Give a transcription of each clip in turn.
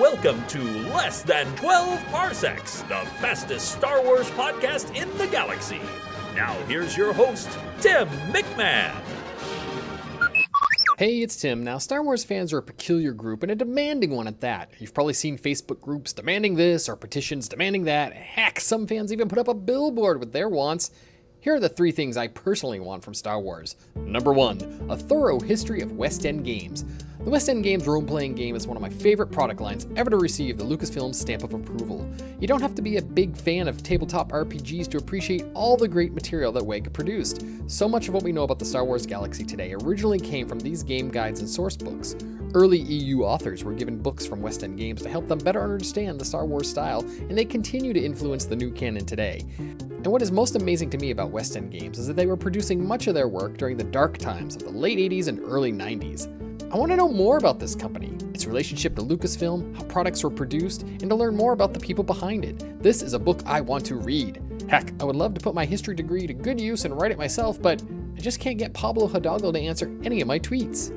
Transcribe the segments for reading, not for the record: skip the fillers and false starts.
Welcome to Less Than 12 Parsecs, the fastest Star Wars podcast in the galaxy. Now here's your host, Tim McMahon. Hey, it's Tim. Now, Star Wars fans are a peculiar group, and a demanding one at that. You've probably seen Facebook groups demanding this, or petitions demanding that. Heck, some fans even put up a billboard with their wants. Here are the 3 things I personally want from Star Wars. Number 1, a thorough history of West End games. The West End Games role-playing game is one of my favorite product lines ever to receive the Lucasfilm stamp of approval. You don't have to be a big fan of tabletop RPGs to appreciate all the great material that WEG produced. So much of what we know about the Star Wars galaxy today originally came from these game guides and source books. Early EU authors were given books from West End Games to help them better understand the Star Wars style, and they continue to influence the new canon today. And what is most amazing to me about West End Games is that they were producing much of their work during the dark times of the late 80s and early 90s. I want to know more about this company, its relationship to Lucasfilm, how products were produced, and to learn more about the people behind it. This is a book I want to read. Heck, I would love to put my history degree to good use and write it myself, but I just can't get Pablo Hidalgo to answer any of my tweets.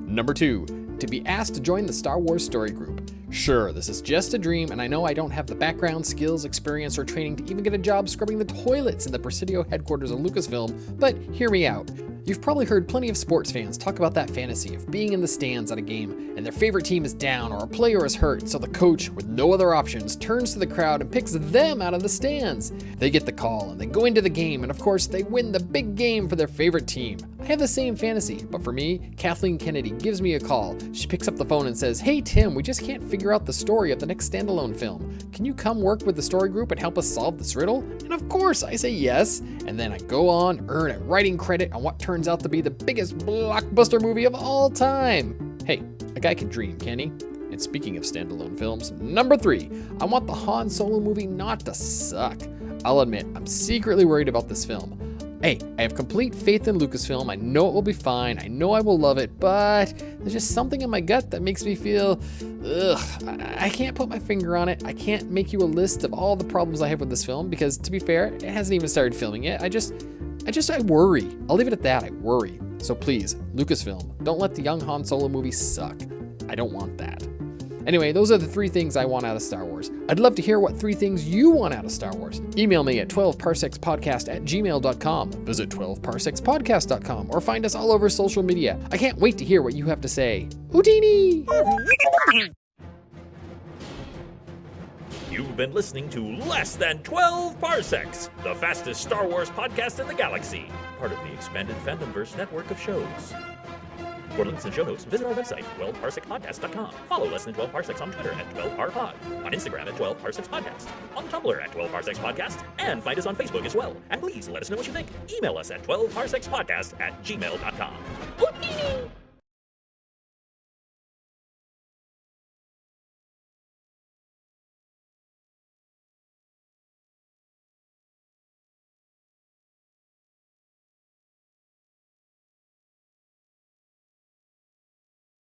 Number 2, to be asked to join the Star Wars Story Group. Sure, this is just a dream, and I know I don't have the background, skills, experience, or training to even get a job scrubbing the toilets in the Presidio headquarters of Lucasfilm, but hear me out. You've probably heard plenty of sports fans talk about that fantasy of being in the stands at a game and their favorite team is down or a player is hurt, so the coach, with no other options, turns to the crowd and picks them out of the stands. They get the call and they go into the game, and of course they win the big game for their favorite team. I have the same fantasy, but for me, Kathleen Kennedy gives me a call. She picks up the phone and says, "Hey Tim, we just can't figure out the story of the next standalone film. Can you come work with the story group and help us solve this riddle?" And of course I say yes, and then I go on, earn a writing credit on what turns out to be the biggest blockbuster movie of all time. Hey, a guy can dream, can he? And speaking of standalone films, number 3, I want the Han Solo movie not to suck. I'll admit, I'm secretly worried about this film. Hey, I have complete faith in Lucasfilm. I know it will be fine. I know I will love it, but there's just something in my gut that makes me feel, I can't put my finger on it. I can't make you a list of all the problems I have with this film because, to be fair, it hasn't even started filming yet. I worry. I'll leave it at that. I worry. So please, Lucasfilm, don't let the young Han Solo movie suck. I don't want that. Anyway, those are the 3 things I want out of Star Wars. I'd love to hear what 3 things you want out of Star Wars. Email me at 12parsecs.podcast@gmail.com. Visit 12parsecs.podcast.com or find us all over social media. I can't wait to hear what you have to say. Houdini! You've been listening to Less Than 12 Parsecs, the fastest Star Wars podcast in the galaxy, part of the expanded Fandomverse network of shows. For links and show notes, visit our website, 12parsecsPodcast.com. Follow Less Than 12 Parsecs on Twitter at 12parpod, on Instagram at 12parsecsPodcast, on Tumblr at 12parsecsPodcast, and find us on Facebook as well. And please let us know what you think. Email us at 12parsecsPodcast@gmail.com.